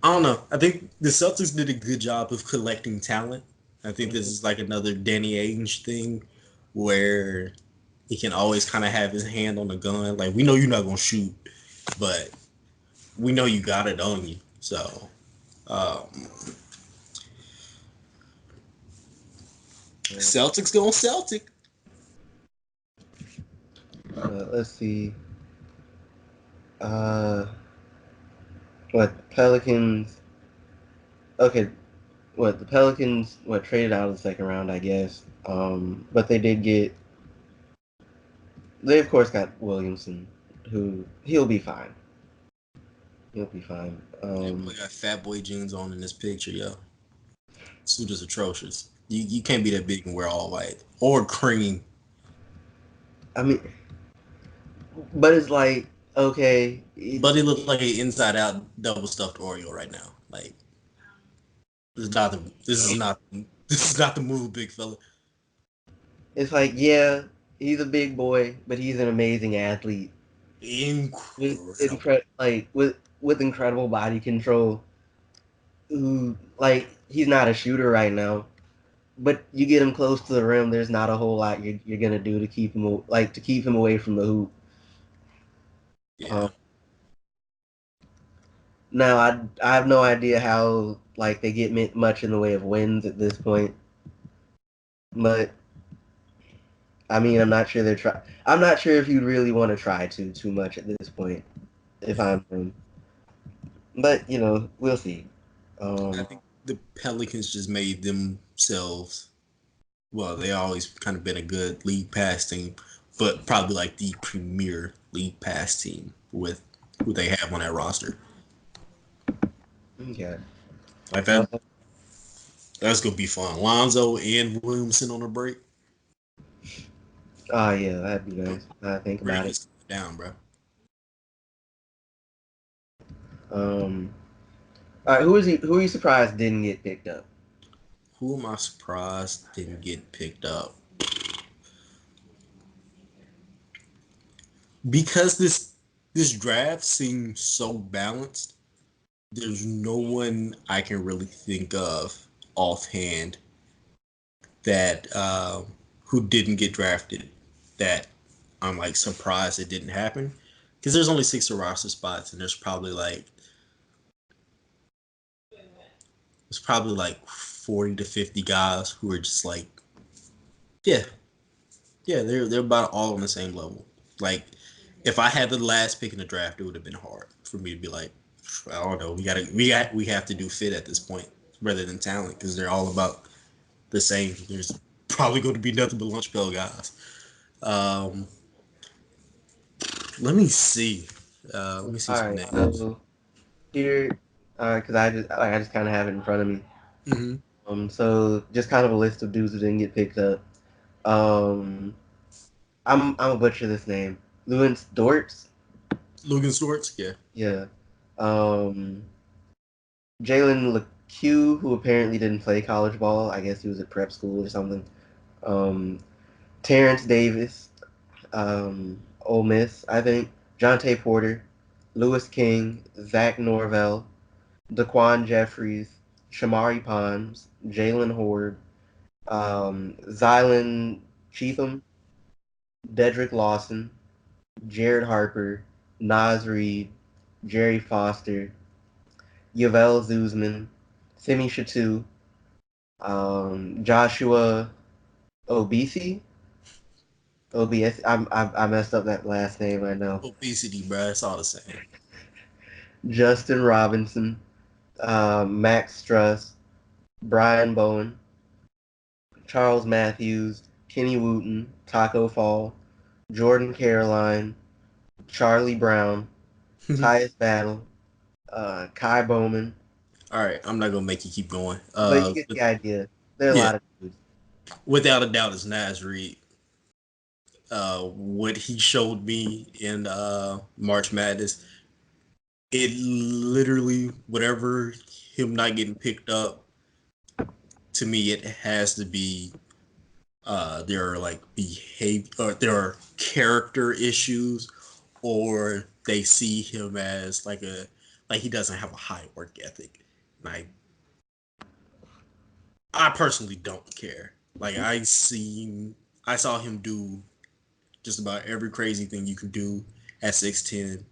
I don't know. I think the Celtics did a good job of collecting talent. I think this Mhm. is like another Danny Ainge thing, where he can always kind of have his hand on the gun. Like we know you're not gonna shoot, but we know you got it on you. So um, Celtics going Celtic. Let's see. Uh, what Pelicans? Okay, what the Pelicans? What traded out of the second round, I guess. But they did get. They of course got Williamson, who he'll be fine. He'll be fine. That boy got fat boy jeans on in this picture, yo. Suit is atrocious. You can't be that big and wear all white or cream. I mean, but it's like okay, But it looks like an inside out double stuffed Oreo right now. Like this is not the this is not this is not the move, big fella. it's like yeah, he's a big boy, but he's an amazing athlete with Incredible. with incredible body control. Who like he's not a shooter right now, but you get him close to the rim. There's not a whole lot you're gonna do to keep him to keep him away from the hoop. Yeah. Um, Now I have no idea how like they get much in the way of wins at this point, but I mean, I'm not sure they're try. I'm not sure if you'd really want to try too much at this point. If I'm him, but we'll see. I Um, think the Pelicans just made themselves. Well, they always kind of been a good league pass team, but probably like the premier league pass team with who they have on that roster. okay. Like Uh, that's gonna be fun. Lonzo and Williamson on a break. oh yeah, that'd be nice. I think Break about it. is down, bro. Um, all right, who is he? Who are you surprised didn't get picked up? Who am I surprised didn't get picked up? Because this draft seems so balanced. There's no one I can really think of offhand that who didn't get drafted that I'm like surprised it didn't happen because there's only six roster spots and there's probably like 40 to 50 guys who are just like yeah, they're about all on the same level. Like if I had the last pick in the draft, it would have been hard for me to be like, I don't know, we have to do fit at this point rather than talent because they're all about the same. There's probably going to be nothing but lunch pail guys. Um, let me see. Let me see All some right, names. so here, because I just kind of have it in front of me. Mm-hmm. So just kind of a list of dudes who didn't get picked up. Um, I'm a butcher this name. Lewis Dortz. Logan Swartz, yeah. Yeah. Um, Jalen LeCue, who apparently didn't play college ball. I guess he was at prep school or something. Um, Terrence Davis, Ole Miss, I think. Jonte Porter, Lewis King, Zach Norvell, Daquan Jeffries, Shamari Pons, Jalen Horde, Zylan Cheatham, Dedrick Lawson, Jared Harper, Nas Reed, Jerry Foster, Yavel Zuzman, Simi Shatu, Joshua Obese. OBS. I messed up that last name. I know. Obesity, bro. It's all the same. Justin Robinson, Max Struss, Brian Bowen, Charles Matthews, Kenny Wooten, Taco Fall, Jordan Caroline, Charlie Brown, All Tyus Battle, Kai Bowman. right, I'm not gonna make you keep going. But you get the idea. There are a Yeah, lot of dudes. without a doubt, it's Nas Reed. What he showed me in March Madness, it literally whatever him not getting picked up to me, it has to be there are like behavior or there are character issues or they see him as like he doesn't have a high work ethic. Like I personally don't care. Like I saw him do just about every crazy thing you can do at 6'10".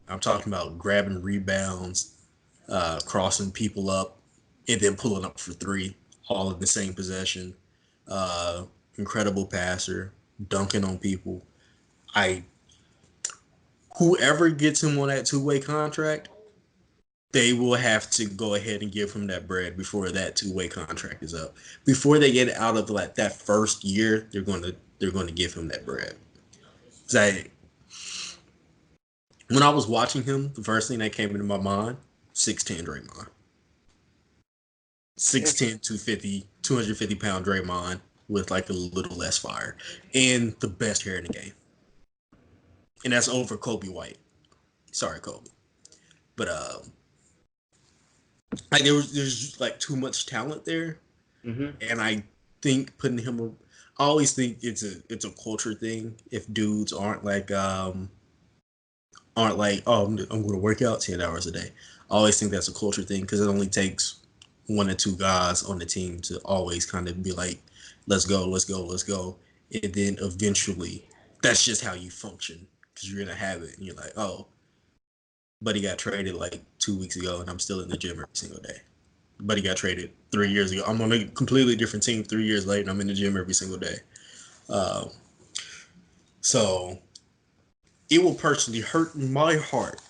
I'm talking about grabbing rebounds, crossing people up, and then pulling up for three, all in the same possession. Uh, Incredible passer, dunking on people. I Whoever gets him on that two-way contract, they will have to go ahead and give him that bread before that two-way contract is up. Before they get out of like that first year, they're going to give him that bread. I, when I was watching him, the first thing that came into my mind, 6'10" Draymond. Yeah. 6'10", 250, 250-pound Draymond with like a little less fire and the best hair in the game. And that's over Kobe White. Sorry, Kobe. But like there's like too much talent there, Mm-hmm. and I think putting him. I always think it's a culture thing. If dudes aren't like I'm going to work out 10 hours a day. I always think that's a culture thing because it only takes one or two guys on the team to always kind of be like, let's go, let's go, let's go, and then eventually that's just how you function because you're in a habit and you're like, oh, buddy got traded like 2 weeks ago and I'm still in the gym every single day. Buddy got traded 3 years ago. I'm on a completely different team 3 years later and I'm in the gym every single day. Uh, So it will personally hurt my heart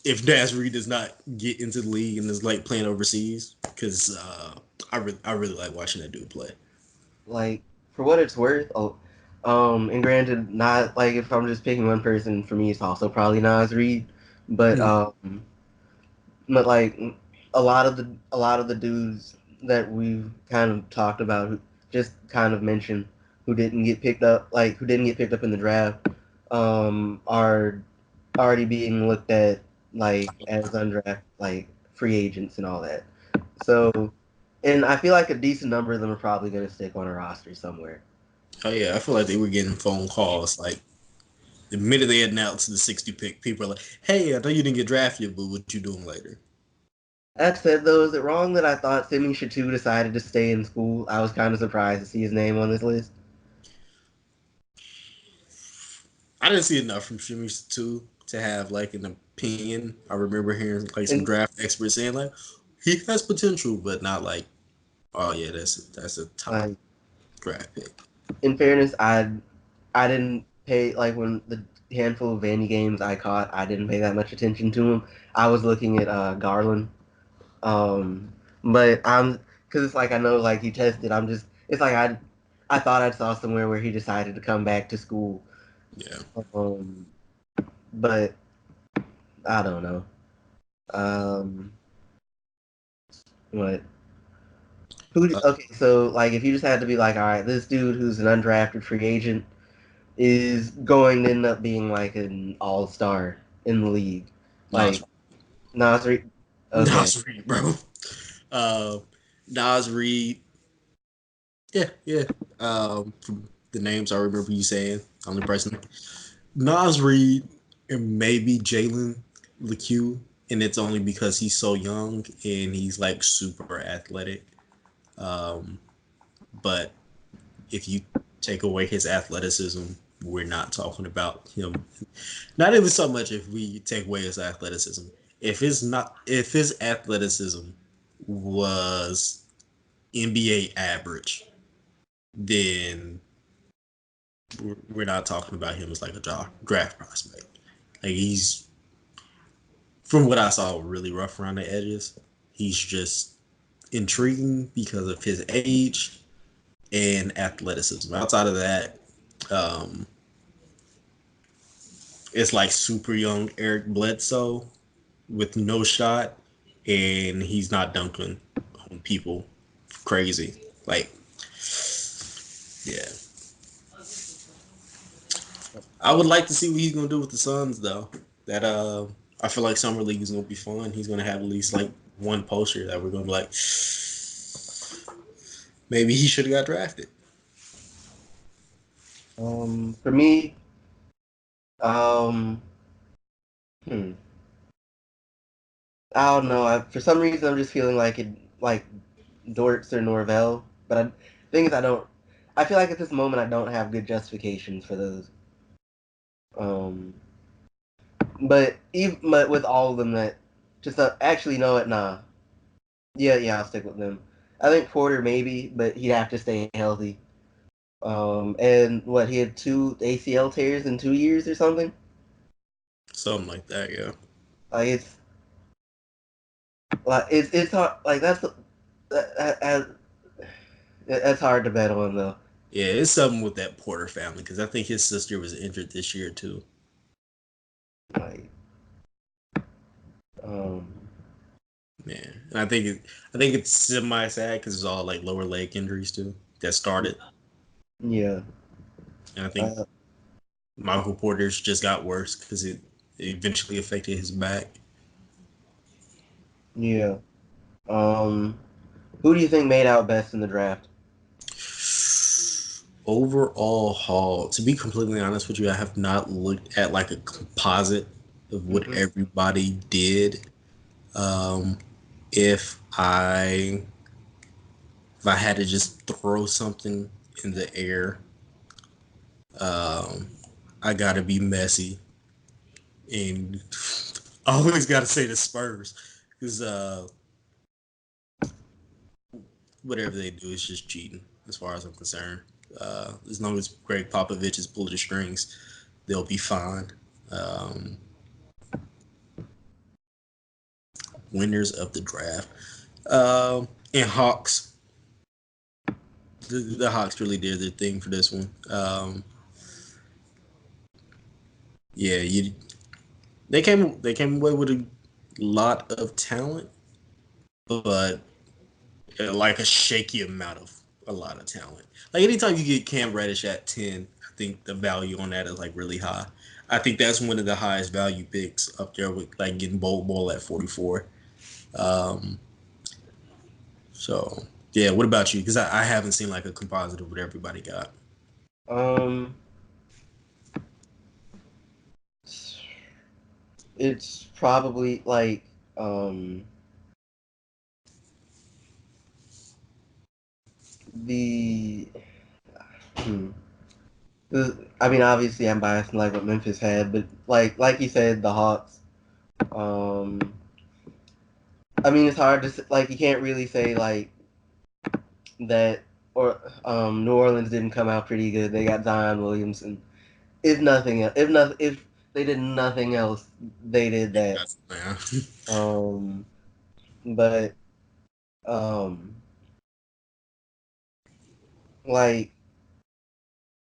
if Naz Reid does not get into the league and is like playing overseas because I really like watching that dude play. Like for what it's worth, and granted, not like if I'm just picking one person, for me, it's also probably Nas Reed, but Mm. like a lot of the dudes that we've kind of talked about, who just kind of mentioned, who didn't get picked up, like who didn't get picked up in the draft, are already being looked at like as undrafted, like free agents and all that. So, and I feel like a decent number of them are probably going to stick on a roster somewhere. Oh yeah, I feel like they were getting phone calls like the minute they announced the 60 pick, people are like, "Hey, I know you didn't get drafted, but what you doing later?" That said, though, is it wrong that I thought Simi Shatu decided to stay in school? I was kind of surprised to see his name on this list. I didn't see enough from Shimmy two to have like an opinion. I remember hearing like some And draft experts saying like he has potential, but not like, oh yeah, that's a top like, draft pick. in fairness, I didn't pay like when the handful of Vandy games I caught, I didn't pay that much attention to him. I was looking at Garland. But I'm because it's like I know like he tested. I'm just it's like I thought I saw somewhere where he decided to come back to school. Yeah. Um, but I don't know. Um, what? Uh, Okay, so like if you just had to be like, all right, this dude who's an undrafted free agent is going to end up being like an all star in the league. Nas Like Nasri. Okay, Nas Reed, bro. Uh, Nas Reed. Yeah, yeah. From the names I remember you saying, only person. Nas Reed and maybe Jalen LeCue, and it's only because he's so young and he's like super athletic. Um, but if you take away his athleticism, we're not talking about him. Not even so much if we take away his athleticism. If his athleticism was NBA average, then we're not talking about him as like a draft prospect. Like he's from what I saw really rough around the edges. He's just intriguing because of his age and athleticism. Outside of that, um, it's like super young Eric Bledsoe with no shot, and he's not dunking on people crazy. Like, yeah, I would like to see what he's gonna do with the Suns though. That I feel like summer league is gonna be fun. He's gonna have at least like one poster that we're gonna be like, maybe he should have got drafted. for me, um, hmm, I don't know. For some reason, I'm just feeling like it, like Dortz or Norvell. But thing is, I don't. I feel like at this moment, I don't have good justifications for those. Um, but even but with all of them, that just actually know it. Nah, yeah, I'll stick with them. I think Porter maybe, but he'd have to stay healthy. And what he had two ACL tears in 2 years or something. Something like that, yeah. Like it's hard. Like that, that's hard to bet on though. Yeah, it's something with that Porter family because I think his sister was injured this year too. Like um, Man, and I think it's semi sad because it's all like lower leg injuries too that started, yeah. and I think Uh, Michael Porter's just got worse because it eventually affected his back. yeah. Um, who do you think made out best in the draft? Overall haul, to be completely honest with you, I have not looked at like a composite of what Hmm. everybody did. Um, if I if I had to just throw something in the air, um, I gotta be messy and I always gotta say the Spurs because whatever they do is just cheating as far as I'm concerned. As long as Greg Popovich is pulling the strings, they'll be fine. Um, Winners of the draft. And Hawks. The Hawks really did their thing for this one. Yeah, they came away with a lot of talent, but like a shaky amount of a lot of talent. Like anytime you get Cam Reddish at 10, I think the value on that is like really high. I think that's one of the highest value picks up there with like getting Bolt Ball at 44. Um, so yeah, what about you? Because I haven't seen like a composite of what everybody got. Um, it's probably like the. Hmm. I mean, obviously, I'm biased in like what Memphis had, but like you said, the Hawks. Um, I mean, it's hard to like you can't really say like that or New Orleans didn't come out pretty good. They got Zion Williamson. If nothing else, if they did nothing else, they did that. That's man. Um, but um, like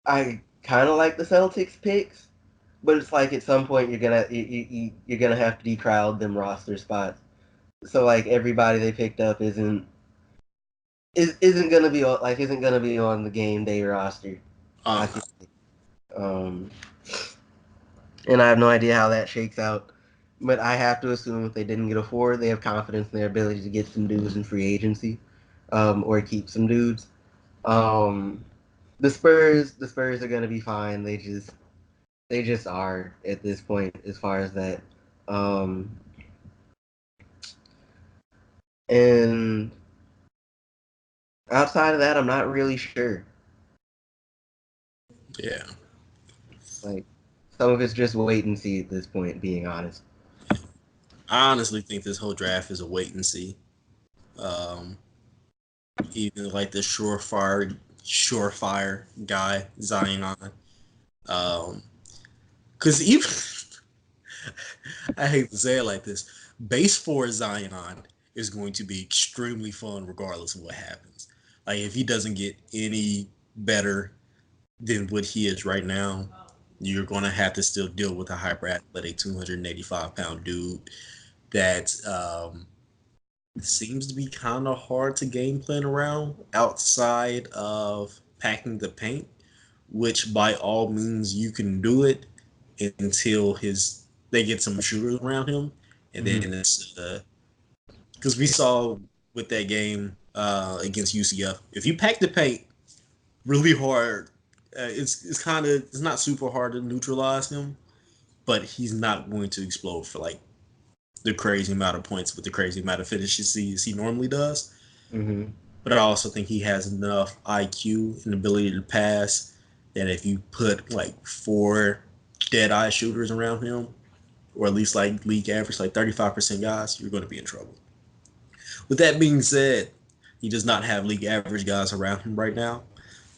I kind of like the Celtics picks, but it's like at some point you're gonna have to decrowd them roster spots. So like everybody they picked up isn't gonna be isn't gonna be on the game day roster. I uh, think. Um, and I have no idea how that shakes out. But I have to assume if they didn't get a forward, they have confidence in their ability to get some dudes in free agency, or keep some dudes. Um, the Spurs are gonna be fine. They just are at this point as far as that. Um, and outside of that, I'm not really sure. yeah. Like some of it's just wait and see at this point. Being honest. I honestly think this whole draft is a wait and see. Um, Even like the surefire guy Zion. Because even I hate to say it like this, base four Zion is going to be extremely fun regardless of what happens. Like if he doesn't get any better than what he is right now, you're going to have to still deal with a hyper athletic 285-pound dude that seems to be kind of hard to game plan around outside of packing the paint, which by all means you can do it until his they get some shooters around him, and Mm-hmm. then it's because we saw with that game against UCF, if you pack the paint really hard, it's kind of it's not super hard to neutralize him, but he's not going to explode for like the crazy amount of points with the crazy amount of finishes he normally does. Mm-hmm. But I also think he has enough IQ and ability to pass that if you put like four dead eye shooters around him, or at least like league average, like 35% guys, you're going to be in trouble. With that being said, he does not have league average guys around him right now.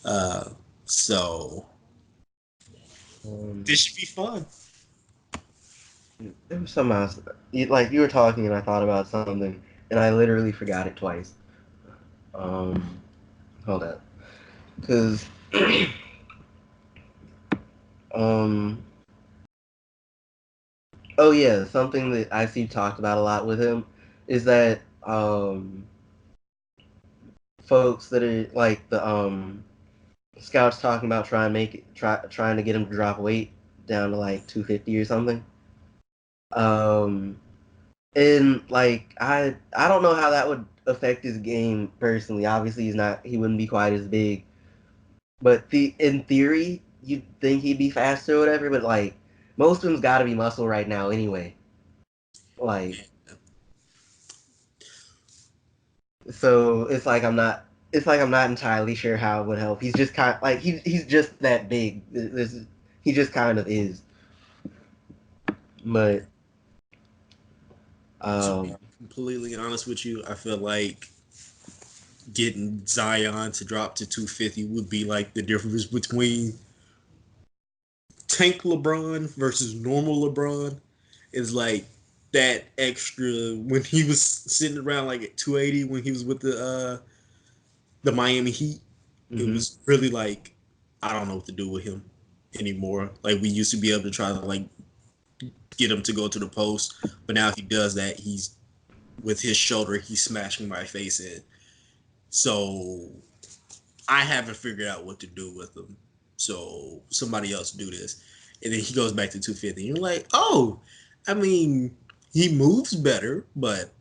Uh, so Um, this should be fun. there was something else. Like you were talking, and I thought about something, and I literally forgot it twice. Um, hold up, because um, oh yeah, something that I see talked about a lot with him is that folks that are like the scouts talking about trying to get him to drop weight down to like 250 or something. Um, and like I don't know how that would affect his game personally. Obviously, he wouldn't be quite as big, but in theory, you'd think he'd be faster or whatever. But like most of him's got to be muscle right now anyway. Like so, It's like I'm not entirely sure how it would help. He's just kind like he's just that big. He just kind of is. But To be um, completely honest with you, I feel like getting Zion to drop to 250 would be like the difference between tank LeBron versus normal LeBron. Is like that extra when he was sitting around like at 280 when he was with the Miami Heat. It Mm-hmm. was really like I don't know what to do with him anymore. Like we used to be able to try to like get him to go to the post, but now he does that. He's with his shoulder, he's smashing my face in. So I haven't figured out what to do with him. So somebody else do this. And then he goes back to 250. You're like, oh, I mean, he moves better, but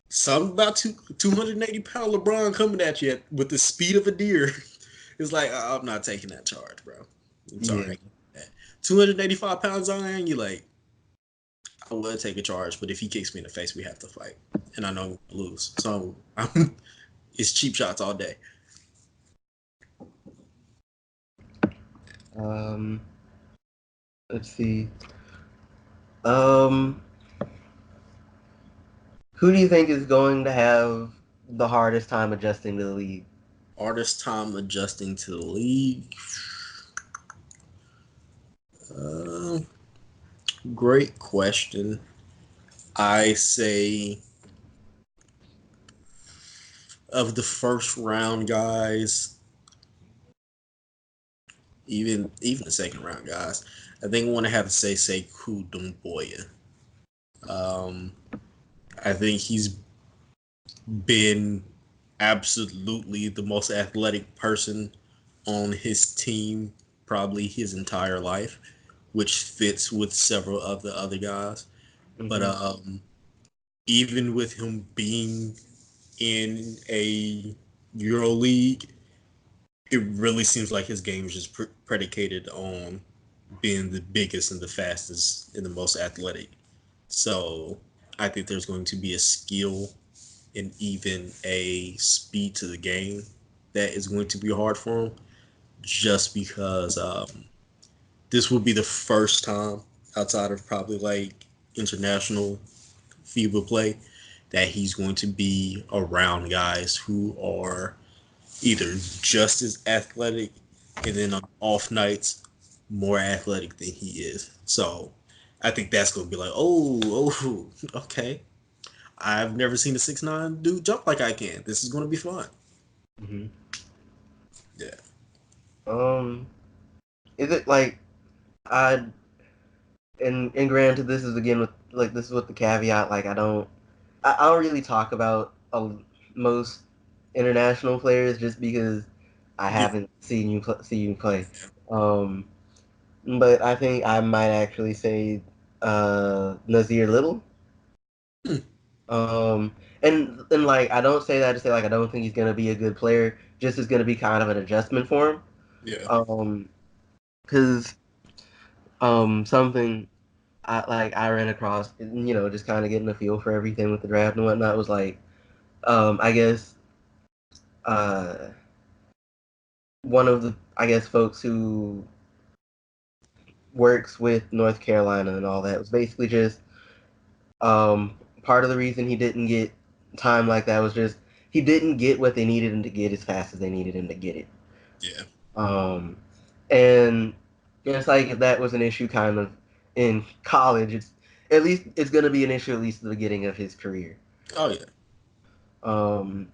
something about 280-pound LeBron coming at you with the speed of a deer. It's like, I'm not taking that charge, bro. I'm Yeah. sorry. 285 pounds on you like, I would take a charge, but if he kicks me in the face, we have to fight. And I know I'm going to lose. So it's cheap shots all day. Um, let's see. Um, who do you think is going to have the hardest time adjusting to the league? Hardest time adjusting to the league. Uh, Great question. I say of the first round guys, even the second round guys, I think I want to have to say Sekou Doumbouya. Um, I think he's been absolutely the most athletic person on his team probably his entire life, which fits with several of the other guys. But Mm-hmm. even with him being in a Euro League, it really seems like his game is just predicated on being the biggest and the fastest and the most athletic. So I think there's going to be a skill and even a speed to the game that is going to be hard for him just because this will be the first time outside of probably like international FIBA play that he's going to be around guys who are either just as athletic and then on off nights more athletic than he is. So I think that's going to be like, oh, okay. I've never seen a 6'9" dude jump like I can. This is going to be fun. Mm-hmm. Yeah. Um, is it like I and granted this is again with like this is with the caveat like I don't really talk about most international players just because I Yeah. haven't seen you play. Um, but I think I might actually say Nazir Little. Hmm. And like I don't say that to say like I don't think he's gonna be a good player. Just is gonna be kind of an adjustment for him. Yeah. Um, because something I ran across, just kind of getting a feel for everything with the draft and whatnot was like, I guess uh, one of the folks who works with North Carolina and all that was basically just part of the reason he didn't get time like that was just he didn't get what they needed him to get as fast as they needed him to get it. Yeah. Um, and it's like if that was an issue kind of in college, it's going to be an issue at least at the beginning of his career. Oh yeah. Um,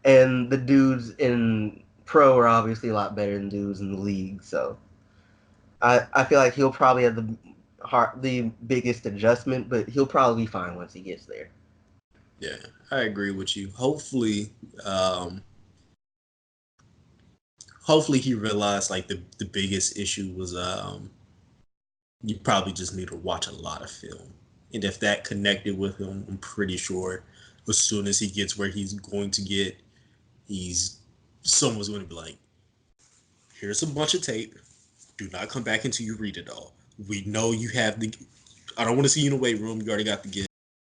and the dudes in pro are obviously a lot better than dudes in the league, so I feel like he'll probably have the biggest adjustment, but he'll probably be fine once he gets there. Yeah. I agree with you. Um, hopefully he realized like the biggest issue was you probably just need to watch a lot of film. And if that connected with him, I'm pretty sure as soon as he gets where he's going to get, he's someone's going to be like, here's a bunch of tape. Do not come back until you read it all. We know you have the. I don't want to see you in the weight room. You already got the gift.